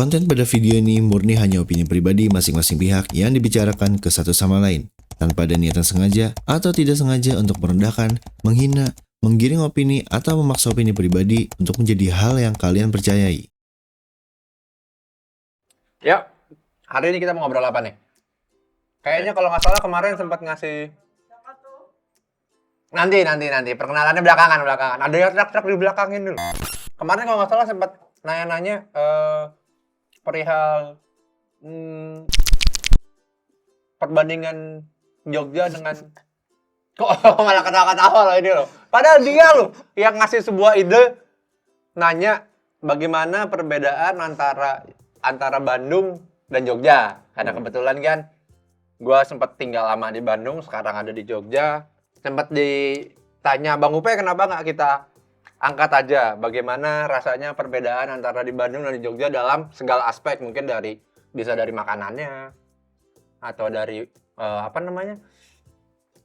Konten pada video ini murni hanya opini pribadi masing-masing pihak yang dibicarakan ke satu sama lain, tanpa ada niatan sengaja atau tidak sengaja untuk merendahkan, menghina, menggiring opini atau memaksa opini pribadi untuk menjadi hal yang kalian percayai. Ya, hari ini kita mau ngobrol apa nih? Kayaknya kalau nggak salah kemarin sempat ngasih... Nanti. Perkenalannya belakangan. Ada yang teriak-teriak di belakangin dulu. Kemarin kalau nggak salah sempat nanya-nanya perihal perbandingan Jogja dengan... Kok malah ketawa-ketawa loh ini loh. Padahal dia loh yang ngasih sebuah ide, nanya bagaimana perbedaan antara Bandung dan Jogja. Karena kebetulan kan gue sempat tinggal lama di Bandung, sekarang ada di Jogja. Sempat ditanya, Bang Upe kenapa nggak kita angkat aja bagaimana rasanya perbedaan antara di Bandung dan di Jogja dalam segala aspek. Mungkin bisa dari makanannya, atau dari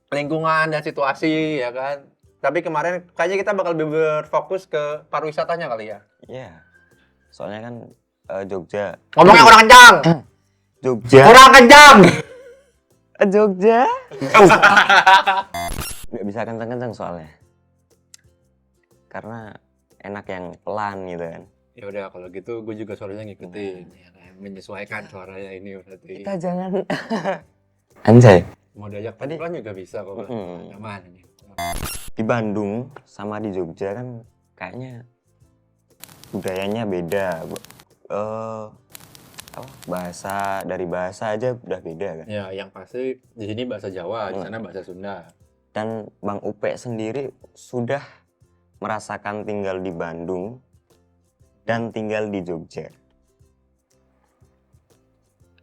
lingkungan dan situasi, ya kan. Tapi kemarin kayaknya kita bakal lebih berfokus ke pariwisatanya kali ya. Iya, soalnya kan Jogja. Ngomongnya kurang kencang. Jogja. Kurang kencang. Jogja. Nggak bisa kenceng-kenceng soalnya. Karena enak yang pelan gitu kan. Ya udah kalau gitu gue juga suaranya ngikutin, ya kan? Menyesuaikan suaranya ini berarti. Kita jangan anjay. Mau diajak pelan juga bisa kok. Aman ini. Di Bandung sama di Jogja kan kayaknya budayanya beda. Bahasa aja udah beda kan. Ya, yang pasti di sini bahasa Jawa, di sana bahasa Sunda. Dan Bang Upe sendiri sudah merasakan tinggal di Bandung dan tinggal di Jogja.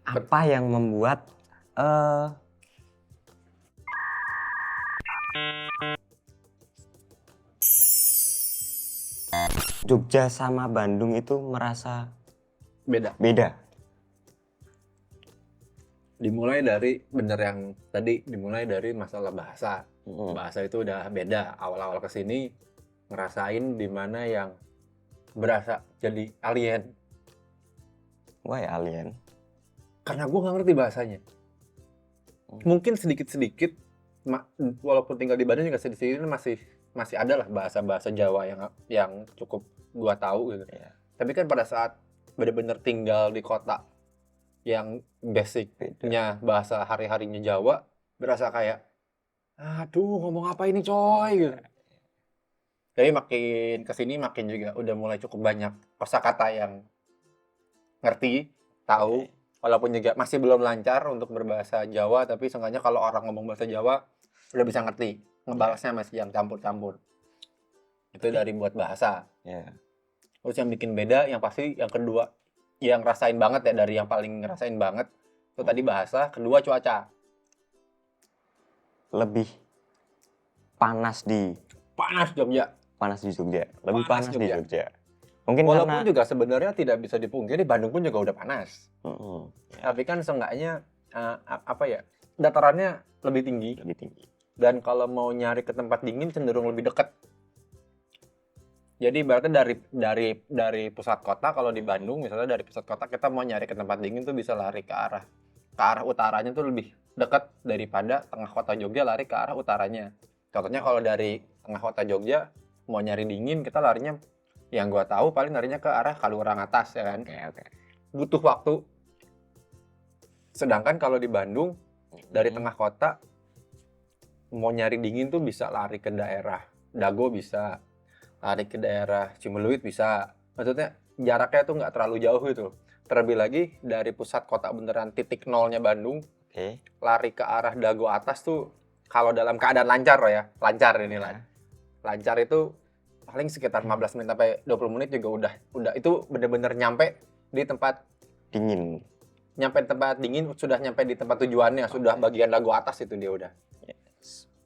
Apa yang membuat Jogja sama Bandung itu merasa beda? Dimulai dari masalah bahasa. Bahasa itu udah beda. Awal-awal kesini ngerasain dimana yang berasa jadi alien. Why alien? Karena gue nggak ngerti bahasanya. Mungkin sedikit-sedikit, walaupun tinggal di Bandung juga sedikit-sedikit masih ada lah bahasa Jawa yang cukup gue tahu gitu. Yeah. Tapi kan pada saat benar-benar tinggal di kota yang basicnya bahasa hari-harinya Jawa, berasa kayak, aduh ngomong apa ini coy gitu. Jadi makin kesini makin juga udah mulai cukup banyak kosakata yang ngerti, tahu, walaupun juga masih belum lancar untuk berbahasa Jawa, tapi seenggaknya kalau orang ngomong bahasa Jawa udah bisa ngerti, ngebalasnya masih yang campur-campur. Itu dari buat bahasa. Yeah. Terus yang bikin beda, yang pasti yang kedua, yang rasain banget ya, dari yang paling ngerasain banget itu tadi bahasa, kedua cuaca. Lebih panas di Jogja. Lebih panas di Jogja. Mungkin walaupun karena juga sebenarnya tidak bisa dipungkiri Bandung pun juga udah panas. Ya. Tapi kan seenggaknya datarannya lebih tinggi. Dan kalau mau nyari ke tempat dingin cenderung lebih dekat. Jadi berarti dari pusat kota, kalau di Bandung misalnya dari pusat kota kita mau nyari ke tempat dingin tuh bisa lari ke arah utaranya tuh lebih dekat daripada tengah kota Jogja lari ke arah utaranya. Contohnya kalau dari tengah kota Jogja mau nyari dingin, kita larinya yang gua tahu paling larinya ke arah Kaliurang atas, ya kan. Oke. Butuh waktu. Sedangkan kalau di Bandung dari tengah kota mau nyari dingin tuh bisa lari ke daerah Dago, bisa lari ke daerah Ciumbeluit, bisa. Maksudnya jaraknya tuh nggak terlalu jauh gitu. Terlebih lagi dari pusat kota beneran titik nolnya Bandung, lari ke arah Dago atas tuh kalau dalam keadaan lancar loh ya, lancar ini lah. Lancar itu paling sekitar 15 menit sampai 20 menit juga udah itu bener-bener nyampe di tempat dingin. Sudah nyampe di tempat tujuannya, sudah bagian Dago atas itu dia udah.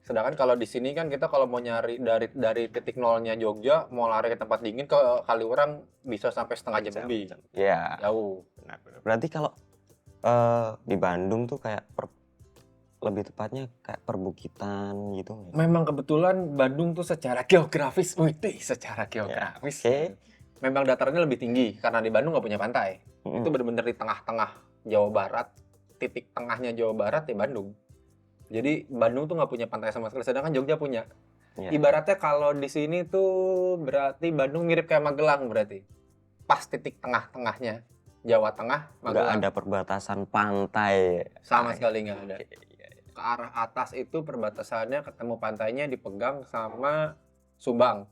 Sedangkan kalau di sini kan kita kalau mau nyari dari titik nolnya Jogja, mau lari ke tempat dingin ke Kaliurang bisa sampai setengah jam lebih. Iya. Jauh. Berarti kalau di Bandung tuh kayak lebih tepatnya kayak perbukitan gitu. Memang kebetulan Bandung tuh secara geografis, memang datarannya lebih tinggi karena di Bandung nggak punya pantai. Itu benar-benar di tengah-tengah Jawa Barat, titik tengahnya Jawa Barat ya Bandung. Jadi Bandung tuh nggak punya pantai sama sekali, sedangkan Jogja punya. Iya. Ibaratnya kalau di sini tuh berarti Bandung mirip kayak Magelang berarti. Pas titik tengah-tengahnya Jawa Tengah, Nggak Magelang. ada perbatasan pantai. Sama sekali nggak ada. Iya. Ke arah atas itu perbatasannya ketemu pantainya dipegang sama Subang.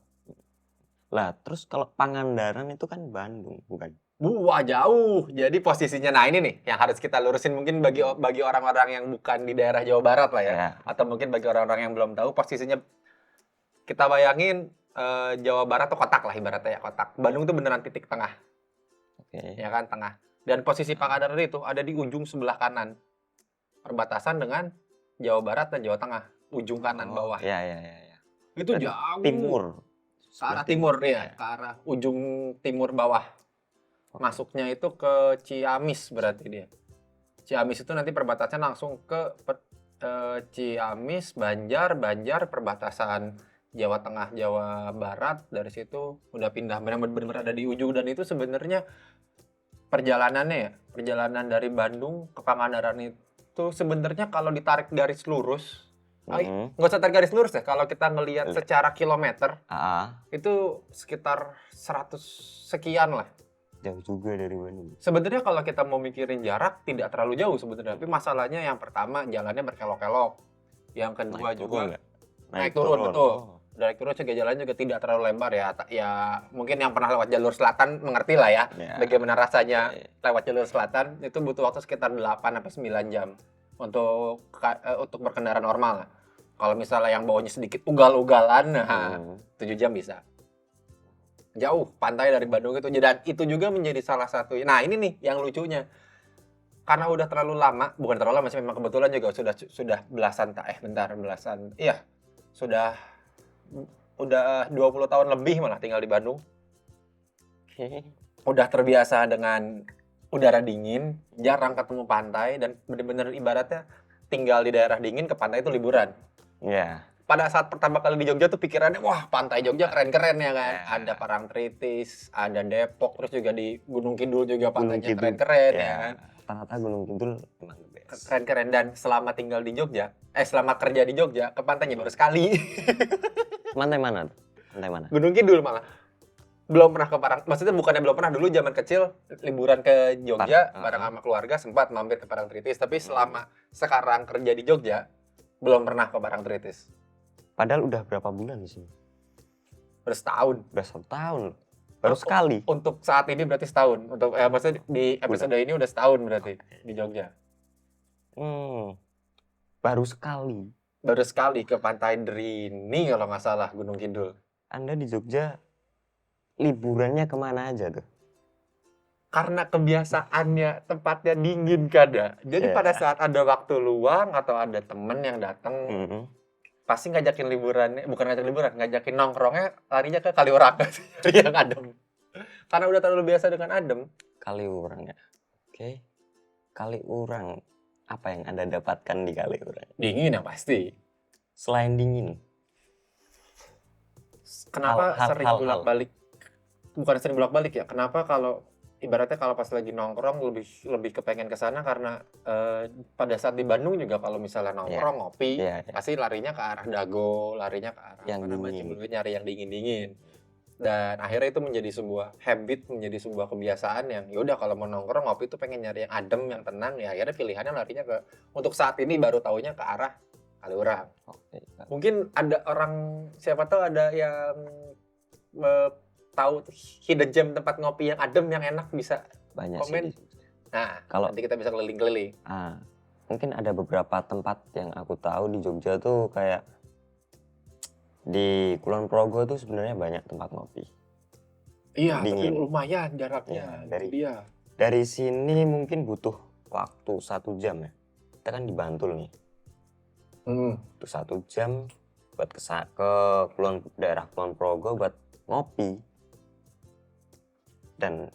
Lah, terus kalau Pangandaran itu kan Bandung, bukan? Wah jauh. Jadi posisinya, nah ini nih yang harus kita lurusin mungkin bagi orang-orang yang bukan di daerah Jawa Barat lah ya. Ya. Atau mungkin bagi orang-orang yang belum tahu posisinya, kita bayangin Jawa Barat tuh kotak lah ibaratnya ya, kotak. Bandung tuh beneran titik tengah, Oke. ya kan, tengah. Dan posisi Pangandaran itu ada di ujung sebelah kanan, perbatasan dengan Jawa Barat dan Jawa Tengah, ujung kanan bawah. Ya. Itu Berarti jauh. Timur. Ke arah timur ya, ke arah ujung timur bawah. Masuknya itu ke Ciamis berarti dia. Ciamis itu nanti perbatasan langsung ke Ciamis, Banjar perbatasan Jawa Tengah, Jawa Barat. Dari situ udah pindah benar-benar ada di ujung, dan itu sebenarnya perjalanannya ya, perjalanan dari Bandung ke Pangandaran itu sebenarnya kalau ditarik garis lurus, nggak usah tarik garis lurus ya, kalau kita ngelihat secara kilometer itu sekitar 100 sekian lah. Jauh juga dari Bandung. Sebenarnya kalau kita mau mikirin jarak tidak terlalu jauh sebenarnya, tapi masalahnya yang pertama jalannya berkelok-kelok, yang kedua juga naik turun betul. Naik turun juga jalan juga tidak terlalu lebar ya. Ya mungkin yang pernah lewat jalur selatan mengerti lah ya, bagaimana rasanya lewat jalur selatan. Itu butuh waktu sekitar 8-9 jam untuk berkendara normal. Kalau misalnya yang bawahnya sedikit ugal-ugalan, 7 jam bisa. Jauh pantai dari Bandung itu, dan itu juga menjadi salah satu. Nah ini nih yang lucunya, karena udah terlalu lama, bukan terlalu lama sih, memang kebetulan juga sudah udah 20 tahun lebih malah tinggal di Bandung. Udah terbiasa dengan udara dingin, jarang ketemu pantai, dan bener-bener ibaratnya tinggal di daerah dingin ke pantai itu liburan. Iya. Pada saat pertama kali di Jogja tuh pikirannya, wah pantai Jogja keren-keren ya kan. Ada Parangtritis, ada Depok, terus juga di Gunung Kidul juga pantainya keren-keren ya kan. Rata-rata Gunung Kidul emang the best. Keren-keren, dan selama tinggal di Jogja, selama kerja di Jogja, ke pantainya baru sekali. Pantai mana tuh? Pantai mana? Gunung Kidul malah. Belum pernah ke maksudnya bukannya belum pernah, dulu zaman kecil liburan ke Jogja bareng sama keluarga sempat mampir ke Parangtritis, tapi selama sekarang kerja di Jogja belum pernah ke Parangtritis. Padahal udah berapa bulan di sini? Udah setahun. Udah setahun. Baru sekali. Untuk saat ini berarti setahun. Untuk maksudnya di episode ini udah setahun berarti di Jogja. Baru sekali. Baru sekali ke Pantai Drini kalau nggak salah, Gunung Kidul. Anda di Jogja liburannya kemana aja tuh? Karena kebiasaannya tempatnya dingin kada. Jadi pada saat ada waktu luang atau ada temen yang datang, pasti ngajakin liburannya, bukan ngajakin liburan, ngajakin nongkrongnya larinya ke Kaliurang yang adem. Karena udah terlalu biasa dengan adem. Kaliurang ya. Oke. Kaliurang. Apa yang Anda dapatkan di Kaliurang? Dingin yang pasti. Selain dingin. Kenapa sering bolak-balik? Bukan sering bolak-balik ya. Kenapa kalau ibaratnya kalau pas lagi nongkrong lebih kepengen ke sana, karena pada saat di Bandung juga kalau misalnya nongkrong ngopi pasti larinya ke arah Dago, larinya ke arah yang nyari yang dingin-dingin. Dan akhirnya itu menjadi sebuah habit, menjadi sebuah kebiasaan yang yaudah kalau mau nongkrong ngopi itu pengen nyari yang adem, yang tenang, ya akhirnya pilihannya larinya ke, untuk saat ini baru taunya ke arah Kaliurang. Mungkin ada orang, siapa tahu ada yang tahu hidden gem tempat ngopi yang adem yang enak, bisa banyak komen. Sih. Nah, kalau nanti kita bisa keliling-keliling. Mungkin ada beberapa tempat yang aku tahu di Jogja tuh, kayak di Kulon Progo tuh sebenarnya banyak tempat ngopi. Iya, dingin. Tapi lumayan jaraknya. Ya, dari sini mungkin butuh waktu 1 jam ya. Kita kan di Bantul nih. Butuh 1 jam buat ke daerah Kulon Progo buat ngopi. Dan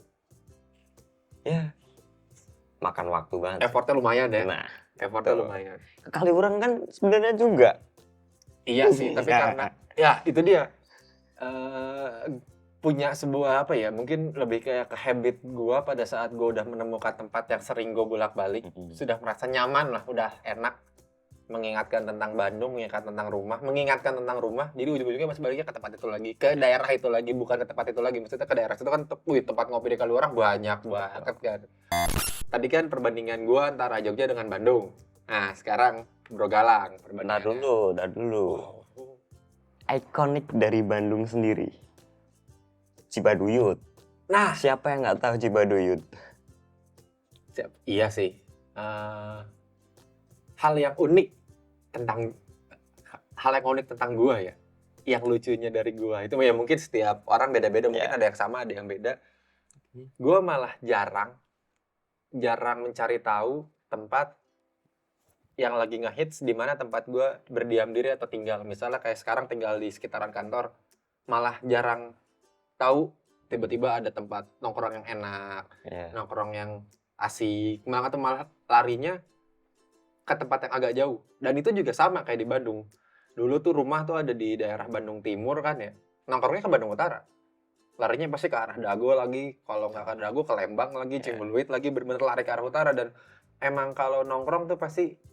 ya makan waktu banget. Effortnya lumayan ya. Nah, effortnya lumayan. Ke Kaliurang kan sebenarnya juga. Iya sih, tapi karena ya itu dia. punya sebuah apa ya, mungkin lebih kayak ke habit gua pada saat gua udah menemukan tempat yang sering gua bolak-balik, sudah merasa nyaman lah, udah enak, mengingatkan tentang Bandung, mengingatkan tentang rumah, jadi ujung-ujungnya masih baliknya ke tempat itu lagi, ke daerah itu lagi, bukan ke tempat itu lagi, maksudnya ke daerah itu kan, tempat ngopi di Kaliurang banyak banget kan. Tadi kan perbandingan gua antara Jogja dengan Bandung, nah sekarang Brogalang Bentar perbandingannya. dulu. Ikonik dari Bandung sendiri. Cibaduyut. Nah, Siapa yang nggak tahu Cibaduyut? iya sih. Hal yang unik tentang gua ya, yang lucunya dari gua itu ya mungkin setiap orang beda-beda, mungkin ada yang sama, ada yang beda. Gua malah jarang mencari tahu tempat yang lagi ngehits di mana tempat gua berdiam diri atau tinggal. Misalnya kayak sekarang tinggal di sekitaran kantor, malah jarang tahu tiba-tiba ada tempat nongkrong yang enak, nongkrong yang asik, malah larinya ke tempat yang agak jauh. Dan itu juga sama kayak di Bandung. Dulu tuh rumah tuh ada di daerah Bandung Timur kan ya, nongkrongnya ke Bandung Utara. Larinya pasti ke arah Dago lagi, kalau nggak ke Dago ke Lembang lagi, Cimbuluit lagi, bener-bener lari ke arah utara. Dan emang kalau nongkrong tuh pasti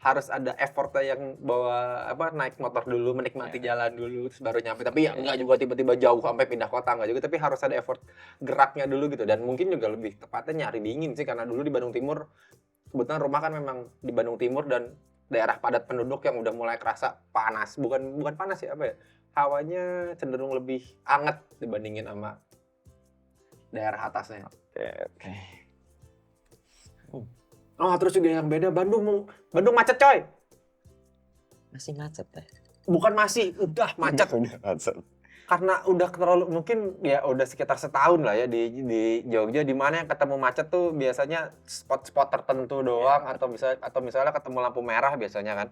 harus ada effortnya yang bawa naik motor dulu, menikmati jalan dulu, terus baru nyampe. Tapi ya enggak juga tiba-tiba jauh sampai pindah kota, enggak juga, tapi harus ada effort geraknya dulu gitu. Dan mungkin juga lebih tepatnya nyari dingin sih, karena dulu di Bandung Timur kebetulan rumah kan memang di Bandung Timur dan daerah padat penduduk yang udah mulai kerasa panas, bukan panas ya, hawanya cenderung lebih anget dibandingin sama daerah atasnya. Oke. Oh, terus juga yang beda, Bandung macet coy. Masih macet ya? Bukan masih, udah macet. Udah macet. Karena udah terlalu, mungkin ya udah sekitar setahun lah ya di Jogja, di mana yang ketemu macet tuh biasanya spot-spot tertentu doang, atau misalnya ketemu lampu merah biasanya kan.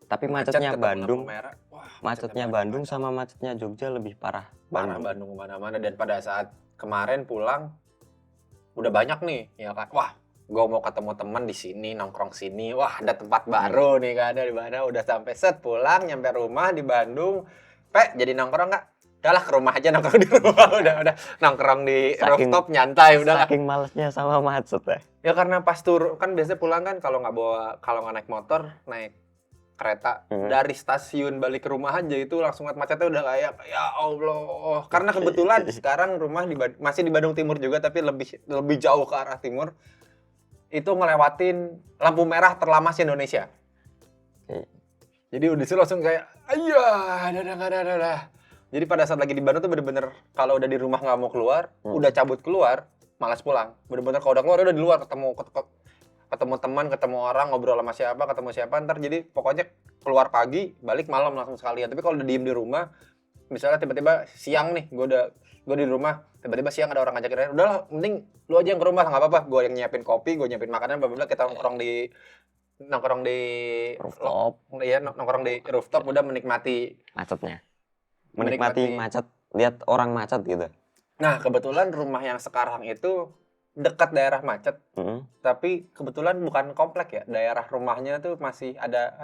Tapi Macet macetnya ketemu Bandung, lampu merah. Wah, macetnya Bandung sama macetnya Jogja lebih parah. parah Bandung kemana-mana. Dan pada saat kemarin pulang udah banyak nih ya kan, wah gue mau ketemu teman di sini, nongkrong sini, wah ada tempat baru nih kan, di mana udah sampai pulang nyampe rumah di Bandung, jadi nongkrong nggak? Udahlah ke rumah aja, nongkrong di rumah. udah nongkrong di rooftop nyantai udah. Saking malesnya sama macet ya. Ya karena pas turun kan biasanya pulang kan, kalau nggak naik motor, naik kereta dari stasiun balik ke rumah aja itu langsung macetnya udah kayak ya Allah. Karena kebetulan sekarang rumah masih di Bandung Timur juga, tapi lebih jauh ke arah timur. Itu ngelewatin lampu merah terlama se Indonesia. Jadi udah sih langsung kayak ada. Jadi pada saat lagi di Bandung tuh bener-bener kalau udah di rumah nggak mau keluar, udah cabut keluar, malas pulang. Bener-bener kalau udah keluar udah di luar, ketemu teman, ketemu orang, ngobrol sama siapa, ketemu siapa, ntar jadi pokoknya keluar pagi, balik malam langsung sekalian. Tapi kalau udah diem di rumah, misalnya tiba-tiba siang nih, gue di rumah, tiba-tiba siang ada orang ngajakin, udahlah, mending lu aja yang ke rumah, nggak apa-apa, gue yang nyiapin kopi, gue nyiapin makanan, bla kita nongkrong di Rooftop. Iya, nongkrong di rooftop, udah menikmati macet, lihat orang macet gitu. Nah, kebetulan rumah yang sekarang itu dekat daerah macet, tapi kebetulan bukan komplek ya, daerah rumahnya tuh masih ada,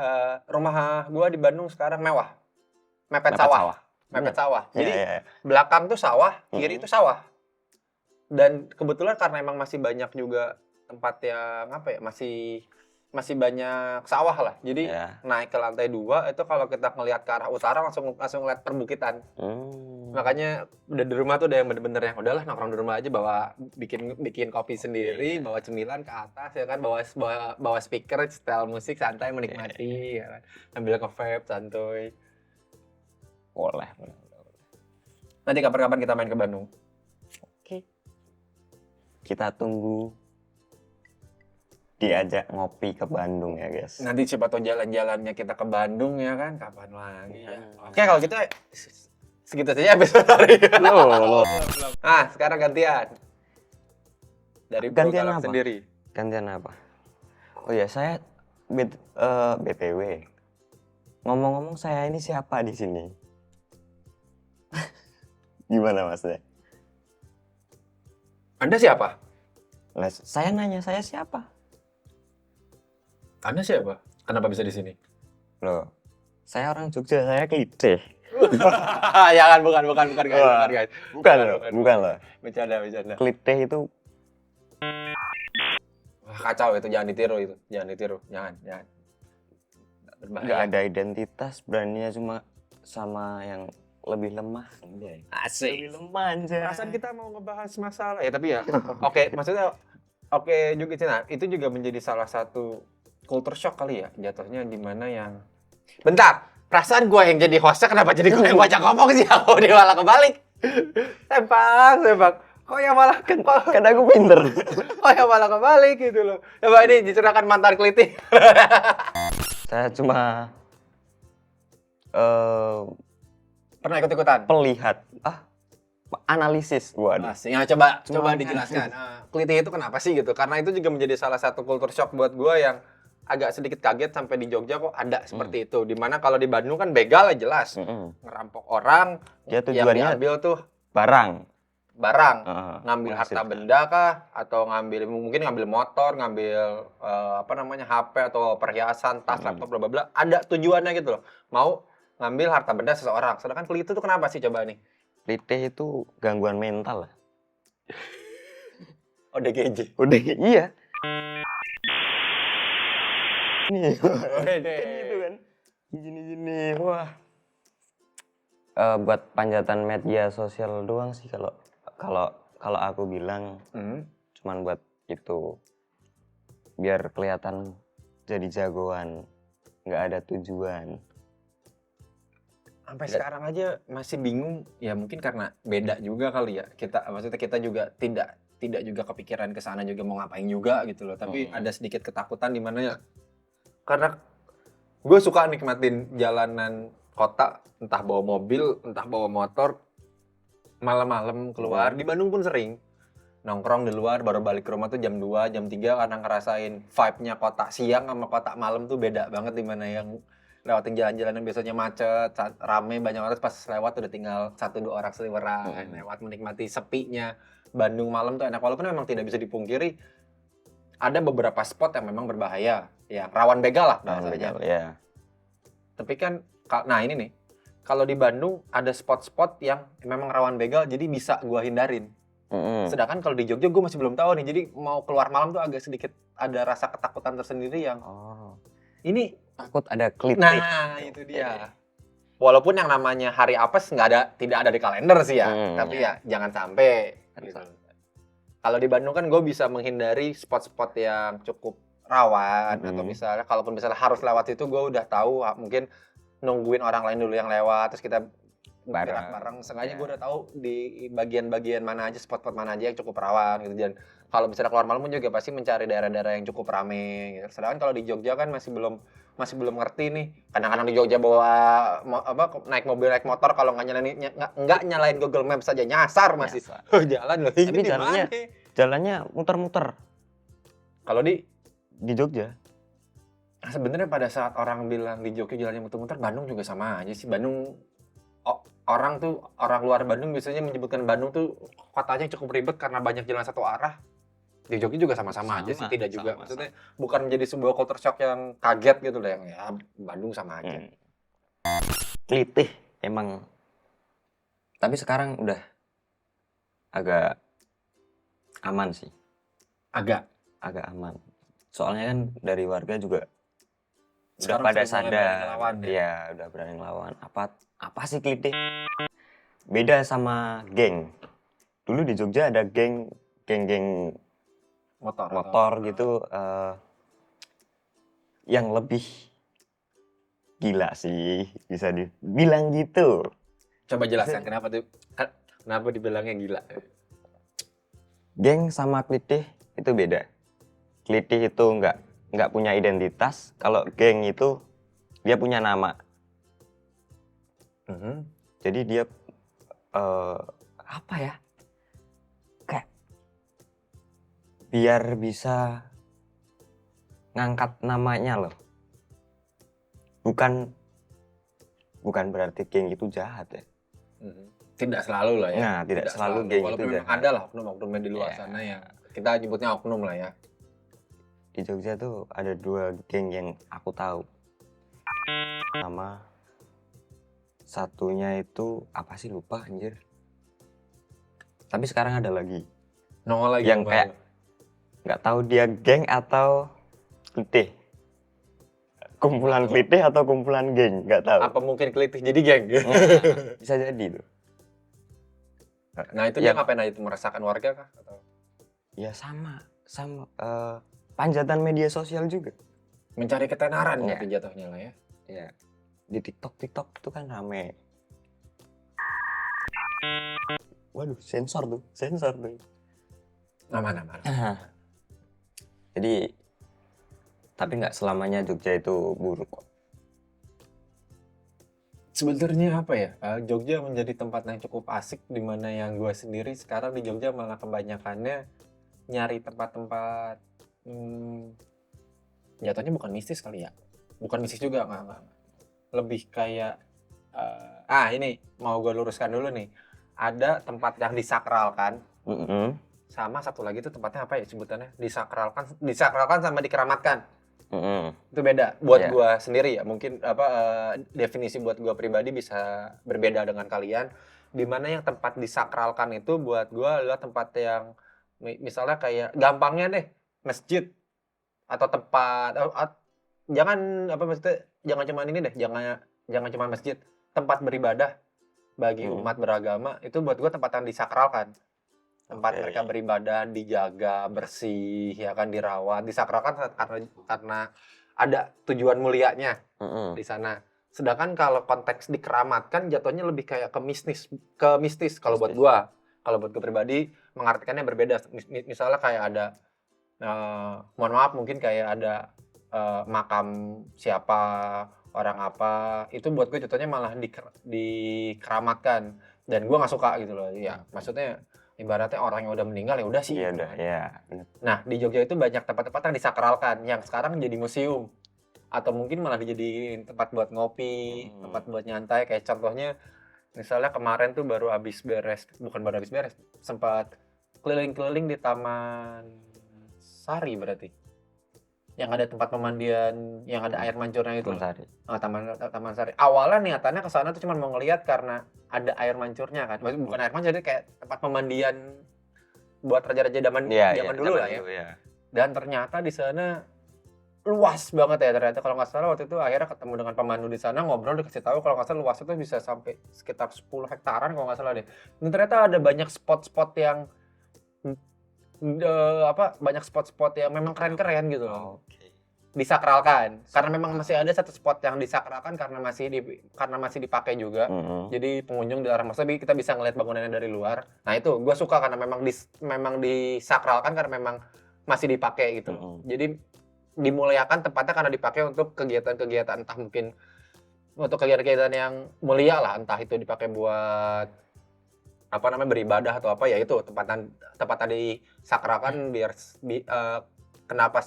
rumah gua di Bandung sekarang mewah, mepet sawah. Jadi belakang tuh sawah, kiri itu sawah. Dan kebetulan karena emang masih banyak juga tempat yang masih banyak sawah lah. Jadi naik ke lantai 2 itu kalau kita ngelihat ke arah utara langsung ngeliat perbukitan. Makanya udah di rumah tuh udah yang bener-bener yang udahlah nongkrong di rumah aja, bawa bikin kopi sendiri, bawa cemilan ke atas ya kan, bawa speaker, setel musik santai menikmati ya kan. Sambil nge-vape santuy. Boleh. Nanti kapan-kapan kita main ke Bandung. Oke. Kita tunggu diajak ngopi ke Bandung ya guys. Nanti siapa tahu jalan-jalannya kita ke Bandung ya kan, kapan lagi ya. Oke, kalau gitu segitu saja episode hari ini. Nah, sekarang gantian. Dari Brogalang sendiri. Gantian apa? Oh ya, saya BTW. Ngomong-ngomong, saya ini siapa di sini? Gimana maksudnya? Anda siapa? Saya nanya, saya siapa? Anda siapa? Kenapa bisa di sini? Loh, saya orang Jogja, saya klite. Jangan, bukan guys. Bukan loh. Bercanda. Klitih itu Wah, kacau itu, jangan ditiru. Jangan. nggak Berbahaya. ada identitas, beraninya cuma sama yang lebih lemah. Asik. Lebih lemah aja. Perasaan kita mau ngebahas masalah ya, tapi ya maksudnya juga Cina, itu juga menjadi salah satu culture shock kali ya jatuhnya, di mana yang bentar, perasaan gue yang jadi hostnya kenapa jadi gue yang baca ngomong sih, aku dia malah kebalik. Sembang kok yang malah Kan aku pinter. kok yang malah kebalik gitu loh. Coba ini diceritakan mantan keliti. Saya cuma Pernah ikut-ikutan? pelihat, analisis. Waduh. Asik. Ya, coba Cuma dijelaskan. Keliti itu kenapa sih gitu? Karena itu juga menjadi salah satu culture shock buat gue yang agak sedikit kaget sampai di Jogja kok ada seperti itu. Dimana kalau di Bandung kan begal lah jelas. Ngerampok orang, Dia yang tujuannya diambil tuh barang. ngambil harta menghasilkan. benda kah, atau mungkin ngambil motor, ngambil HP atau perhiasan, tas, laptop, bla bla bla. Ada tujuannya gitu loh. Mau ngambil harta benda seseorang. Sedangkan keliti itu kenapa sih coba nih? Klitih itu gangguan mental lah. ODGJ. Udah iya. Nih. Wede. Gitu kan. Gini. Wah. Buat panjatan media sosial doang sih kalau aku bilang, cuman buat itu biar kelihatan jadi jagoan, nggak ada tujuan. Sampai sekarang aja masih bingung, ya mungkin karena beda juga kali ya. Maksudnya kita juga tidak juga kepikiran ke sana juga mau ngapain juga gitu loh. Tapi ada sedikit ketakutan di mana ya, karena gue suka nikmatin jalanan kota, entah bawa mobil, entah bawa motor, malam-malam keluar. Di Bandung pun sering nongkrong di luar, baru balik ke rumah tuh jam 2, jam 3 karena ngerasain vibe-nya kota siang sama kota malam tuh beda banget. Di mana yang lewatin jalan-jalan yang biasanya macet, rame, banyak orang, pas lewat udah tinggal 1-2 orang seliweran, lewat menikmati sepinya. Bandung malam tuh enak, walaupun memang tidak bisa dipungkiri ada beberapa spot yang memang berbahaya, ya rawan begal lah bahasanya. Ya. Tapi kan, nah ini nih, kalau di Bandung ada spot-spot yang memang rawan begal, jadi bisa gua hindarin. Sedangkan kalau di Jogja gue masih belum tahu nih, jadi mau keluar malam tuh agak sedikit ada rasa ketakutan tersendiri yang ini Takut ada klitih. Nah, itu dia. Walaupun yang namanya hari apes tidak ada di kalender sih ya, tapi ya jangan sampai. Gitu. Kalau di Bandung kan gue bisa menghindari spot-spot yang cukup rawan, atau misalnya kalaupun misalnya harus lewat itu, gue udah tahu mungkin nungguin orang lain dulu yang lewat, terus kita bareng. Sengaja gue udah tahu di bagian-bagian mana aja, spot-spot mana aja yang cukup rawan gitu. Dan kalau misalnya keluar malam pun juga pasti mencari daerah-daerah yang cukup rame gitu. Sedangkan kalau di Jogja kan masih belum ngerti nih. Kadang-kadang di Jogja naik mobil, naik motor, kalau nggak nyalain Google Maps saja nyasar masih. Jalan loh. Tapi jalannya muter-muter. Kalau di Jogja. Sebenarnya pada saat orang bilang di Jogja jalannya muter-muter, Bandung juga sama aja sih. Bandung orang luar Bandung biasanya menyebutkan Bandung tuh kotanya cukup ribet karena banyak jalan satu arah. Di Jogja juga sama-sama aja sih, tidak juga. Maksudnya bukan menjadi sebuah culture shock yang kaget gitu loh, yang ya Bandung sama aja. Klitih emang. Tapi sekarang udah agak aman sih. Agak aman. Soalnya kan dari warga juga sekarang udah pada sudah mulai sadar. berani ngelawan, ya? Iya, udah berani ngelawan. Apa sih klitih? Beda sama geng. Dulu di Jogja ada geng motor gitu, yang lebih gila sih, bisa dibilang gitu. Coba jelaskan kenapa dibilangnya gila. Geng sama klitih itu beda. Klitih itu nggak punya identitas. Kalau geng itu dia punya nama. Jadi dia apa ya? Kayak biar bisa ngangkat namanya loh. Bukan berarti geng itu jahat ya. Tidak selalu lah ya. Nah, tidak selalu geng itu walaupun memang jahat. ada lah oknum-oknumnya di luar sana yang kita nyebutnya oknum lah ya. Di Jogja tuh ada 2 geng yang aku tahu. Sama Satunya itu apa sih, lupa anjir. Tapi sekarang ada lagi. Nongol lagi Yang baru. kayak nggak tahu dia geng atau klitih. Kumpulan klitih atau kumpulan geng, nggak tahu. Apa mungkin kelitih jadi geng? Nah, bisa jadi tuh. Nah itu dia Yang- ngapain aja itu, meresahkan warga kah? Atau Ya sama panjatan media sosial juga. mencari ketenaran Iya. gitu jatuhnya lah ya. Ya, di TikTok itu kan rame. Waduh, sensor tuh. Aman. Jadi, tapi nggak selamanya Jogja itu buruk kok. Sebenarnya apa ya? Jogja menjadi tempat yang cukup asik, di mana yang gue sendiri sekarang di Jogja malah kebanyakannya nyari tempat-tempat jatuhnya bukan mistis kali ya. Bukan mistis juga, nggak. Lebih kayak ini mau gue luruskan dulu nih. Ada tempat yang disakralkan, sama satu lagi tuh tempatnya apa ya sebutannya? Disakralkan sama dikeramatkan. Itu beda buat Iya. gua sendiri ya, mungkin definisi buat gua pribadi bisa berbeda dengan kalian, dimana yang tempat disakralkan itu buat gua adalah tempat yang misalnya kayak gampangnya deh masjid atau tempat jangan maksudnya jangan cuma ini deh, jangan cuma masjid, tempat beribadah bagi umat beragama itu buat gua tempat yang disakralkan. Tempat Oke. mereka beribadah dijaga bersih, ya kan, dirawat, disakralkan karena ada tujuan mulianya di sana. Sedangkan kalau konteks dikeramatkan jatuhnya lebih kayak ke mistis kalau buat gua. Kalau buat gua pribadi mengartikannya berbeda. Misalnya kayak ada mohon maaf mungkin kayak ada makam siapa, orang apa, itu buat gue jatuhnya malah dikeramatkan dan gua nggak suka gitu loh. Ya, maksudnya ibaratnya orang yang udah meninggal ya udah sih. Iya gitu udah, kan. ya. Bener. Nah, di Jogja itu banyak tempat-tempat yang disakralkan, yang sekarang jadi museum. Atau mungkin malah dijadiin tempat buat ngopi, tempat buat nyantai. Kayak contohnya, misalnya kemarin tuh bukan baru habis beres, sempat keliling-keliling di Taman Sari berarti. Yang ada tempat pemandian, yang ada air mancurnya itu. Sari. Taman Sari. Awalnya niatannya ke sana tuh cuma mau ngeliat karena ada air mancurnya kan. Maksudnya bukan air mancur, jadi kayak tempat pemandian buat raja-raja zaman dulu lah ya. Ya. Dan ternyata di sana luas banget ya ternyata. Kalau nggak salah waktu itu akhirnya ketemu dengan pemandu di sana, ngobrol, dikasih tahu kalau nggak salah luasnya tuh bisa sampai sekitar 10 hektaran kalau nggak salah deh. Dan ternyata ada banyak spot-spot yang banyak spot-spot yang memang keren-keren gitu loh. Oke. Disakralkan karena memang masih ada satu spot yang disakralkan karena masih dipakai juga. Jadi pengunjung dilarang masuk, tapi kita bisa ngeliat bangunannya dari luar. Nah itu gue suka karena memang disakralkan karena memang masih dipakai gitu. Jadi dimuliakan tempatnya karena dipakai untuk kegiatan-kegiatan, entah mungkin untuk kegiatan-kegiatan yang mulia lah, entah itu dipakai buat beribadah atau apa ya, itu tempatan disakralkan biar kenapa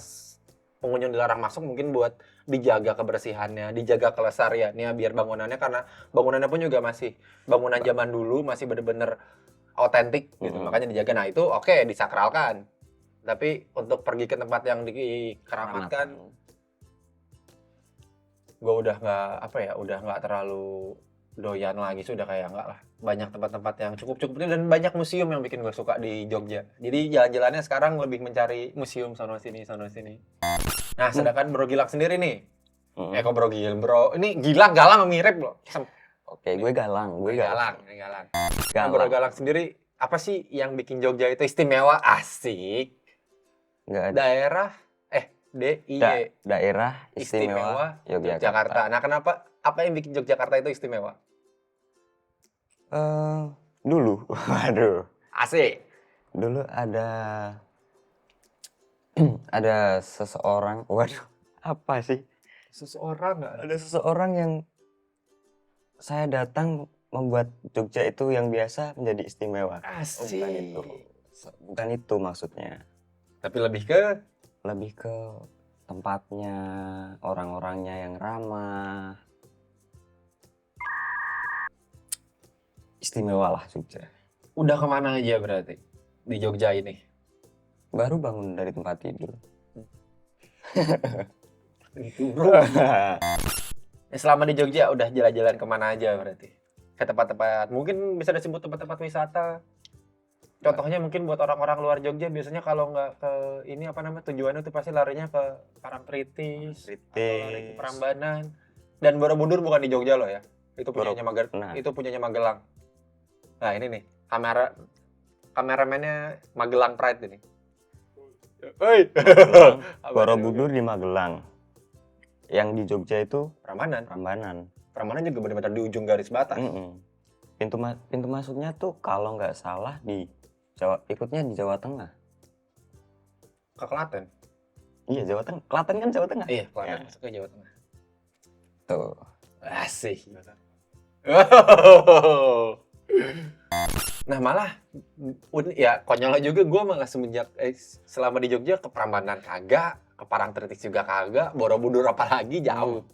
pengunjung dilarang masuk, mungkin buat dijaga kebersihannya, dijaga kelestariannya, biar bangunannya, karena bangunannya pun juga masih bangunan zaman dulu, masih bener-bener autentik gitu, makanya dijaga. Nah itu oke, disakralkan. Tapi untuk pergi ke tempat yang dikeramatkan, gue udah nggak terlalu doyan lagi, sudah kayak enggak lah. Banyak tempat-tempat yang cukup dan banyak museum yang bikin gue suka di Jogja. Jadi jalan-jalannya sekarang lebih mencari museum sono sini. Nah, sedangkan Bro Gilang sendiri nih. Kok Bro ini Gilang Galang mirip loh. Oke, gue galang. Galang. Nah, Bro Galang sendiri, apa sih yang bikin Jogja itu istimewa? Asik. Nggak ada. Daerah istimewa Yogyakarta. Nah, apa yang bikin Yogyakarta itu istimewa? Dulu, waduh. Asik. Dulu ada seseorang, waduh, apa sih? Seseorang nggak? Ada seseorang yang saya datang membuat Jogja itu yang biasa menjadi istimewa. Asik. Bukan itu maksudnya. Tapi lebih ke tempatnya, orang-orangnya yang ramah. Istimewa lah Jogja. udah kemana aja berarti di Jogja ini? Baru bangun dari tempat tidur. Itu bro. Selama di Jogja udah jalan-jalan kemana aja berarti? Ke tempat-tempat, mungkin bisa disebut tempat-tempat wisata. Contohnya mungkin buat orang-orang luar Jogja biasanya kalau nggak ke ini apa namanya tujuannya tuh pasti larinya ke Parangtritis, atau lari ke Prambanan. Dan Borobudur bukan di Jogja loh ya. Itu punyanya Nah. itu punyanya Magelang. Nah, ini nih, kameramennya Magelang Pride ini. Hei. Borobudur di Magelang. Yang di Jogja itu Prambanan. Prambanan juga benar-benar di ujung garis batas. Pintu masuknya tuh kalau nggak salah di ikutnya di Jawa Tengah. Ke Klaten. Iya, Jawa Tengah. Klaten kan Jawa Tengah. Iya, Klaten Ya. masuk ke Jawa Tengah. Tuh. Asik. Nah malah ya konyol juga gue malah semenjak selama di Jogja ke Prambanan kagak, ke Parangtritis juga kagak, Borobudur apalagi jauh.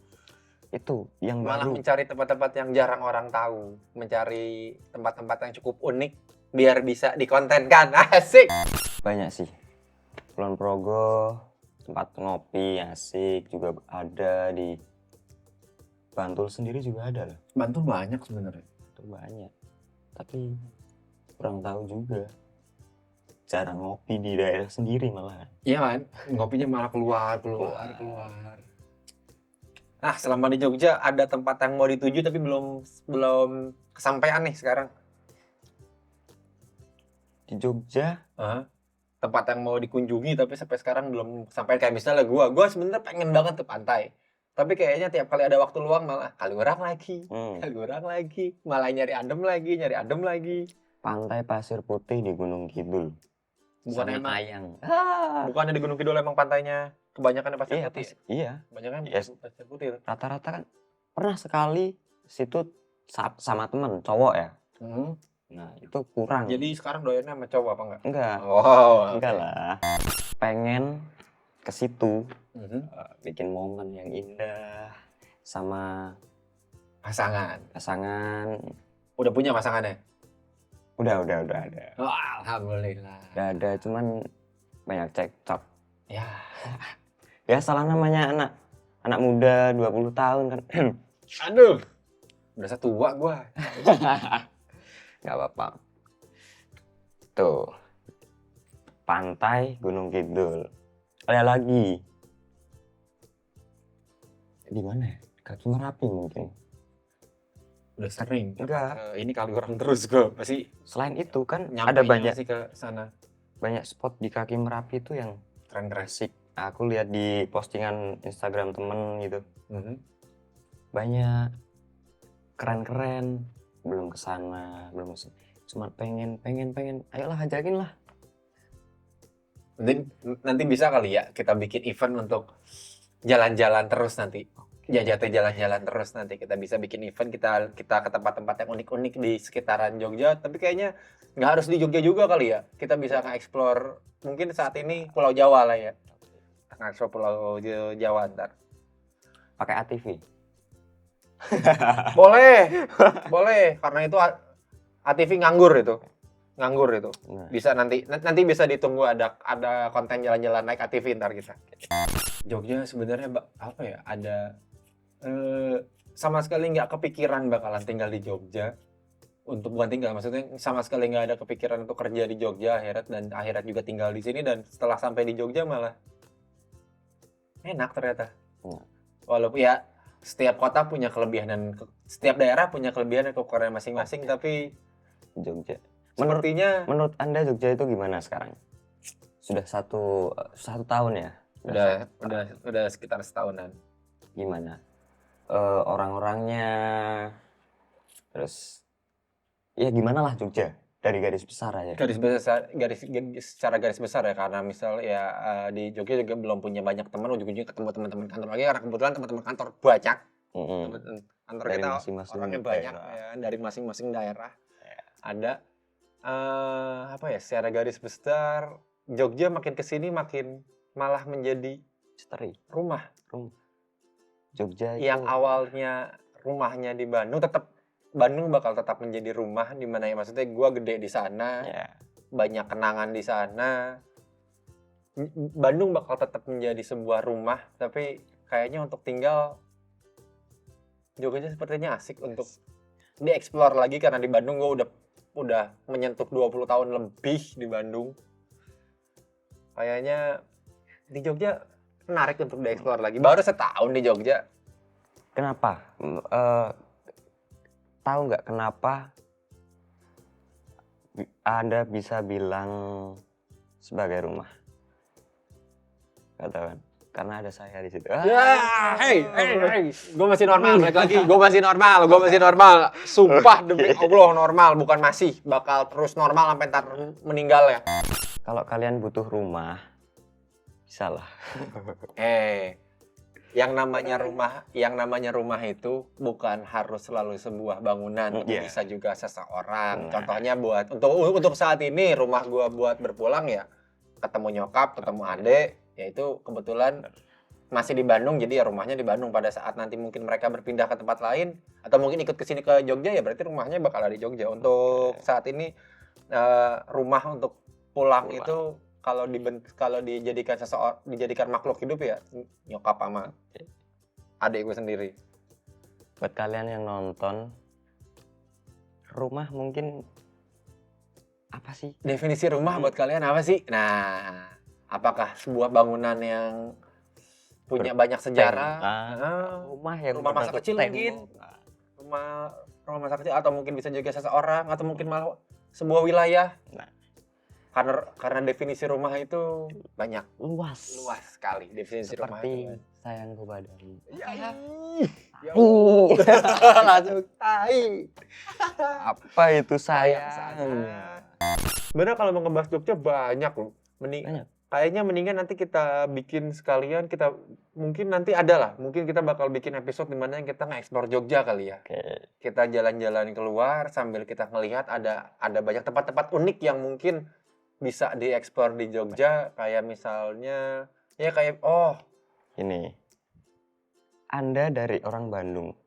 Itu yang Malah baru. mencari tempat-tempat yang jarang orang tahu, mencari tempat-tempat yang cukup unik biar bisa dikontenkan. Asik. Banyak sih. Kulon Progo, tempat ngopi asik juga ada di Bantul sendiri juga ada lah. Bantul banyak sebenarnya. Itu banyak. Tapi kurang tahu juga. Jarang ngopi di daerah sendiri malah. Iya kan, ngopinya malah keluar. Nah, selama di Jogja ada tempat yang mau dituju tapi belum kesampaian nih sekarang. Di Jogja, Tempat yang mau dikunjungi tapi sampai sekarang belum sampai, kayak misalnya gua sebenarnya pengen banget ke pantai. Tapi kayaknya tiap kali ada waktu luang malah kaliurang lagi, malah nyari adem lagi. Pantai Pasir Putih di Gunung Kidul. Bukan Sama emang, Ayang. bukannya di Gunung Kidul emang pantainya kebanyakan pasir Iya, putih. iya. Kebanyakan Yes. pasir putih. Rata-rata kan pernah sekali situ sama temen cowok ya. Nah, itu kurang. Jadi sekarang doyannya sama cowok apa enggak? enggak. Oh, Enggak lah. Pengen ke situ Mhm. bikin momen yang indah sama Pasangan. Udah punya pasangannya? udah ada. Oh, alhamdulillah. Udah ada, cuman banyak cekcok. Ya. Ya salah namanya anak muda 20 tahun kan. Aduh. Udah tua gua. Nggak apa-apa. Tuh. Pantai Gunung Kidul. Ada lagi. Di mana ya? Kaki Merapi mungkin. Udah sering. Enggak. Ini kaliurang terus gua. Pasti Selain itu kan nyampe ada banyak sih ke sana. spot di kaki Merapi itu yang Keren-keren. asik. Aku lihat di postingan Instagram temen gitu. Mhm. Banyak keren-keren. Belum kesana, cuma pengen. Ayolah ajakin lah. Nanti bisa kali ya kita bikin event untuk jalan-jalan terus nanti. Jajate jalan-jalan terus nanti kita bisa bikin event, kita ke tempat-tempat yang unik-unik di sekitaran Jogja, tapi kayaknya nggak harus di Jogja juga kali ya. Kita bisa nge-explore mungkin saat ini Pulau Jawa lah ya. Nge-explore Pulau Jawa ntar. Pakai ATV. Boleh karena itu ATV nganggur itu. Nah, Bisa nanti bisa ditunggu ada konten jalan-jalan naik ATV ntar kita. Jogja sebenarnya apa ya, ada sama sekali nggak kepikiran bakalan tinggal di Jogja. Bukan tinggal, maksudnya sama sekali nggak ada kepikiran untuk kerja di Jogja akhirat juga tinggal di sini, dan setelah sampai di Jogja malah enak ternyata. Walaupun ya setiap kota punya kelebihan dan setiap daerah punya kelebihan dan kekurangan masing-masing, tapi Jogja. sepertinya Menurut Anda Jogja itu gimana sekarang? Sudah satu tahun ya? udah sekitar setahunan. Gimana? Orang-orangnya, terus ya gimana lah Jogja dari garis besar aja. Secara garis besar ya, karena misal ya di Jogja juga belum punya banyak teman, ujung-ujungnya ketemu teman-teman kantor lagi, karena kebetulan teman-teman kantor banyak. Kantor Dari kita masing-masing orangnya banyak daerah. ya, dari masing-masing daerah. Ada apa ya, secara garis besar Jogja makin kesini makin malah menjadi Misteri. rumah. Jogja Yang itu awalnya rumahnya di Bandung, Bandung bakal tetap menjadi rumah, di mana ya, maksudnya gua gede di sana, ya, banyak kenangan di sana. Bandung bakal tetap menjadi sebuah rumah, tapi kayaknya untuk tinggal Jogja sepertinya asik untuk dieksplor lagi karena di Bandung gue udah menyentuh 20 tahun lebih di Bandung. Kayaknya di Jogja menarik untuk dieksplor lagi. Baru setahun di Jogja. Kenapa? Tahu nggak kenapa Anda bisa bilang sebagai rumah? Nggak tahu kan? Karena ada saya di situ. Hey. Gue masih normal, balik lagi. Gue masih normal. Sumpah demi Allah normal, bukan masih. Bakal terus normal sampai ntar meninggal ya. Kalau kalian butuh rumah, bisa lah. Yang namanya rumah itu bukan harus selalu sebuah bangunan, bisa juga seseorang. Contohnya untuk saat ini rumah gua buat berpulang ya ketemu nyokap, ketemu adek, yaitu kebetulan masih di Bandung, jadi ya rumahnya di Bandung. Pada saat nanti mungkin mereka berpindah ke tempat lain atau mungkin ikut kesini ke Jogja, ya berarti rumahnya bakal ada di Jogja. Untuk saat ini rumah untuk pulang itu kalau dijadikan makhluk hidup ya nyokap sama adik gue sendiri. Buat kalian yang nonton, rumah mungkin apa sih? Definisi rumah buat kalian apa sih? Nah, apakah sebuah bangunan yang punya banyak sejarah? Rumah masa kecil mungkin. Rumah masa kecil, atau mungkin bisa juga seseorang, atau mungkin malah sebuah wilayah. Karena definisi rumah itu banyak, luas sekali definisi rumah itu. Seperti sayangku padamu. Langsung tai. Apa itu sayang? Sebenarnya kalau mau ngebahas Jogja banyak loh. Kayaknya mendingan nanti kita bikin sekalian, mungkin nanti mungkin kita bakal bikin episode dimana yang kita nge-explore Jogja kali ya. Kita jalan-jalan keluar sambil kita ngelihat ada banyak tempat-tempat unik yang mungkin bisa dieksplor di Jogja, kayak misalnya ini Anda dari orang Bandung,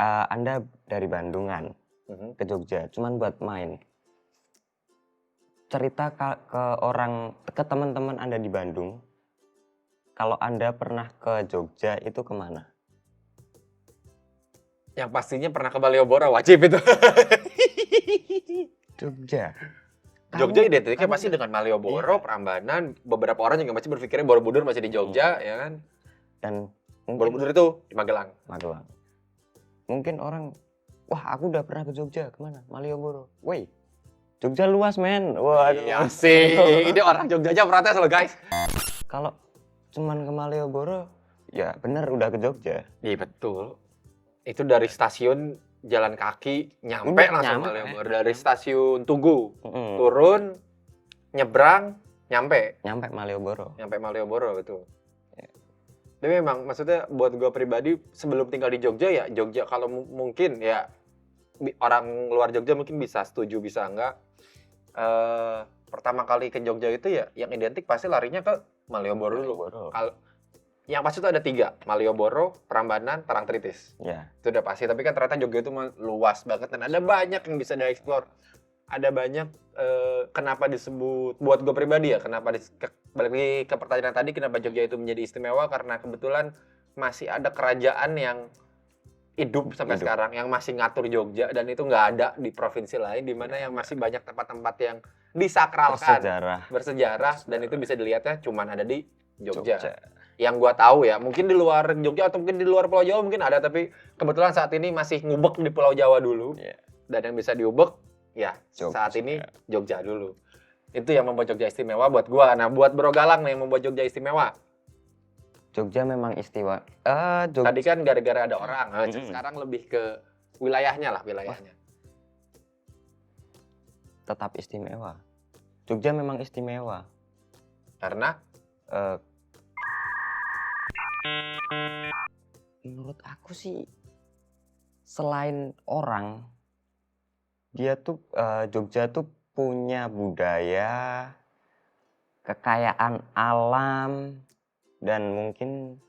Anda dari Bandungan ke Jogja cuman buat main, cerita ke teman-teman Anda di Bandung kalau Anda pernah ke Jogja itu kemana? Yang pastinya pernah ke Malioboro, wajib itu. Jogja identiknya pasti dengan Malioboro, Prambanan. Beberapa orang juga masih berpikirnya Borobudur masih di Jogja, ya kan? Dan Borobudur itu di Magelang. Mungkin orang, wah aku udah pernah ke Jogja, kemana? Malioboro. Woi, Jogja luas men. Wah, sih. Ini orang Jogja aja protes loh guys. Kalau cuman ke Malioboro, ya bener udah ke Jogja. Iya betul. Itu dari stasiun jalan kaki nyampe langsung Malioboro. Dari stasiun Tugu turun, nyebrang, nyampe Malioboro. Betul. Tapi memang maksudnya buat gue pribadi sebelum tinggal di Jogja ya, Jogja kalau mungkin ya orang luar Jogja mungkin bisa setuju bisa enggak. Pertama kali ke Jogja itu ya yang identik pasti larinya ke Malioboro dulu. Yang pasti itu ada 3, Malioboro, Prambanan, Parangtritis. Itu udah pasti, tapi kan ternyata Jogja itu luas banget dan ada banyak yang bisa dieksplor. Ada banyak, kenapa disebut, buat gue pribadi ya, balik lagi ke pertanyaan tadi, kenapa Jogja itu menjadi istimewa, karena kebetulan masih ada kerajaan yang hidup sampai sekarang, yang masih ngatur Jogja, dan itu nggak ada di provinsi lain, di mana yang masih banyak tempat-tempat yang disakralkan, bersejarah, dan itu bisa dilihatnya cuman ada di Jogja. Yang gua tahu ya, mungkin di luar Jogja atau mungkin di luar Pulau Jawa mungkin ada, tapi kebetulan saat ini masih ngubek di Pulau Jawa dulu. Dan yang bisa diubek ya saat ini Jogja dulu. Itu yang membuat Jogja istimewa buat gua. Nah, buat Bro Galang nih yang membuat Jogja istimewa. Jogja memang istimewa. Tadi kan gara-gara ada orang, sekarang lebih ke wilayahnya. Tetap istimewa. Jogja memang istimewa. Karena menurut aku sih selain orang, dia tuh Jogja tuh punya budaya, kekayaan alam, dan mungkin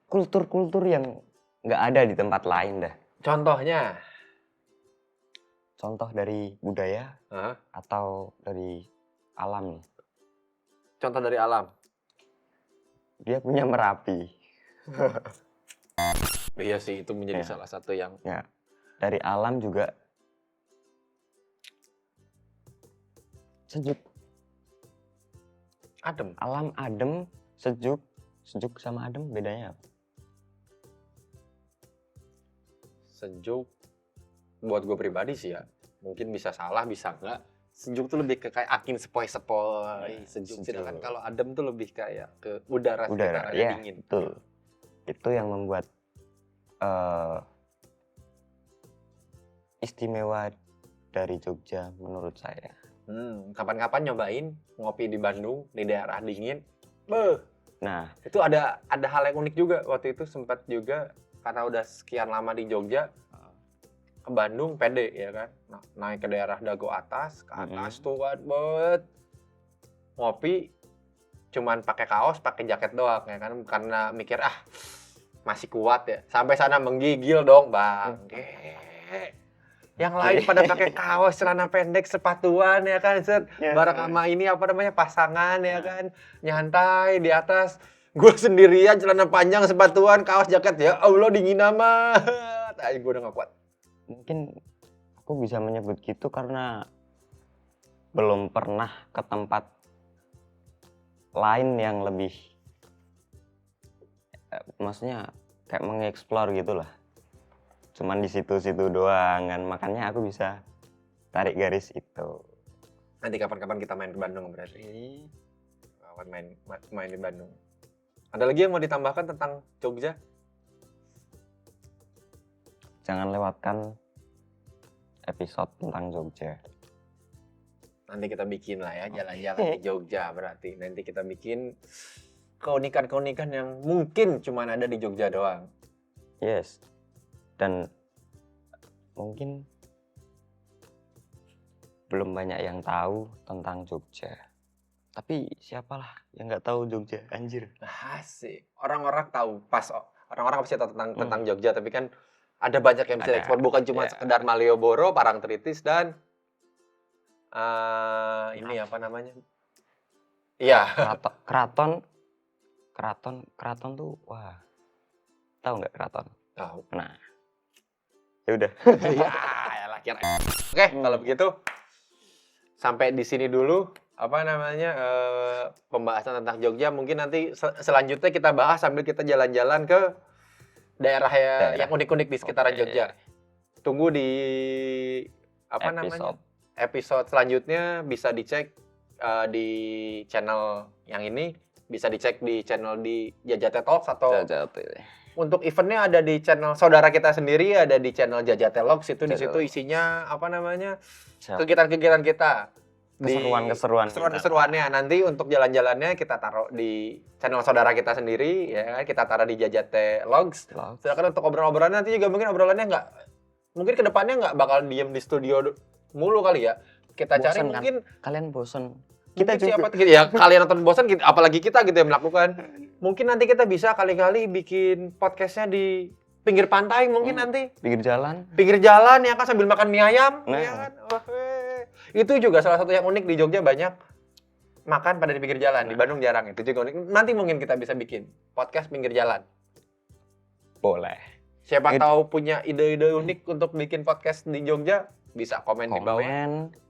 kultur-kultur yang nggak ada di tempat lain dah. Contohnya? Contoh dari budaya atau dari alam nih? Contoh dari alam? Dia punya Merapi. Iya sih, itu menjadi Ya. salah satu yang Ya, dari alam juga sejuk. adem. Alam adem, sejuk. Sejuk sama adem bedanya apa? Sejuk buat gue pribadi sih ya, mungkin bisa salah bisa enggak. Sejuk tuh lebih ke kayak angin sepoi-sepoi, sejuk. Sedangkan kalau adem tuh lebih kayak ke udara Udara, sekitarnya ya, dingin. betul. Itu yang membuat istimewa dari Jogja menurut saya. Kapan-kapan nyobain ngopi di Bandung di daerah dingin. Beuh, Nah, itu ada hal yang unik juga. Waktu itu sempat juga karena udah sekian lama di Jogja, ke Bandung pede ya kan. Nah, naik ke daerah Dago atas, ke atas tuh buat ngopi cuman pakai kaos, pakai jaket doang ya kan, karena mikir masih kuat ya. Sampai sana menggigil dong, Bang. Yang lain pada pakai kaos, celana pendek, sepatuan ya kan, set. Bareng sama ini apa namanya, pasangan ya kan, nyantai di atas. Gue sendirian celana panjang, sepatuan, kaos, jaket, ya Allah dingin amat. Gue udah gak kuat. mungkin aku bisa menyebut gitu karena belum pernah ke tempat lain yang lebih maksudnya kayak mengeksplor gitu lah. Cuman di situ-situ doang kan, makanya aku bisa tarik garis itu. Nanti kapan-kapan kita main ke Bandung berarti. Kapan main di Bandung. Ada lagi yang mau ditambahkan tentang Jogja? Jangan lewatkan episode tentang Jogja. Nanti kita bikin lah ya, jalan-jalan di Jogja berarti. Nanti kita bikin keunikan-keunikan yang mungkin cuma ada di Jogja doang. Yes. Dan mungkin belum banyak yang tahu tentang Jogja. Tapi siapalah yang nggak tahu Jogja, anjir. Asik. Orang-orang tahu orang-orang pasti tahu tentang Jogja, tapi kan ada banyak yang bisa Ada, diekspor, bukan cuma sekedar Malioboro, Parangtritis dan ini apa namanya? Iya. Keraton tuh wah. Tahu nggak keraton? Tahu. Nah. Ya udah. Ya, kira. Oke, kalau begitu sampai di sini dulu apa namanya pembahasan tentang Jogja. Mungkin nanti selanjutnya kita bahas sambil kita jalan-jalan ke daerah yang unik-unik di sekitaran Jogja. Tunggu di episode selanjutnya, bisa dicek di channel yang ini, bisa dicek di channel di Jajate Talks atau untuk eventnya ada di channel saudara kita sendiri, ada di channel Jajate Logs. Itu di situ isinya apa namanya kegiatan-kegiatan kita, keseruan-keseruannya. Nanti untuk jalan-jalannya kita taruh di channel saudara kita sendiri ya, kita taruh di Jajate Logs. Sedangkan untuk obrolan-obrolan nanti juga mungkin obrolannya mungkin kedepannya nggak bakal diem di studio mulu kali ya. Kita cari kan? mungkin Kalian bosen. kita siapa ya, kalian nonton bosan, apalagi kita gitu yang melakukan. Mungkin nanti kita bisa kali-kali bikin podcastnya di pinggir pantai mungkin nanti. Pinggir jalan ya kan, sambil makan mie ayam. Ya kan? Itu juga salah satu yang unik di Jogja, banyak makan pada di pinggir jalan. Di Bandung jarang, itu juga unik. Nanti mungkin kita bisa bikin podcast pinggir jalan. Boleh. Siapa tahu punya ide-ide unik untuk bikin podcast di Jogja, bisa komen di bawah.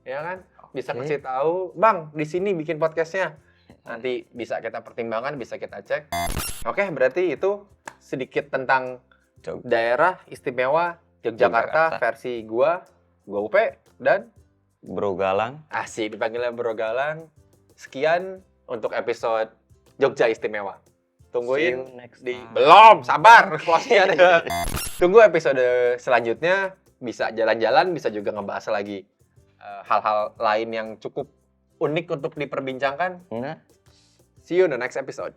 Ya kan? Bisa kasih tahu, Bang, di sini bikin podcastnya. Nanti bisa kita pertimbangkan, bisa kita cek. Oke, berarti itu sedikit tentang daerah istimewa Yogyakarta versi gua Upe dan Bro Galang. Asik, dipanggilnya Bro Galang. Sekian untuk episode Jogja Istimewa. Tungguin belum, sabar. Tunggu episode selanjutnya, bisa jalan-jalan, bisa juga ngebahas lagi hal-hal lain yang cukup unik untuk diperbincangkan. See you in the next episode.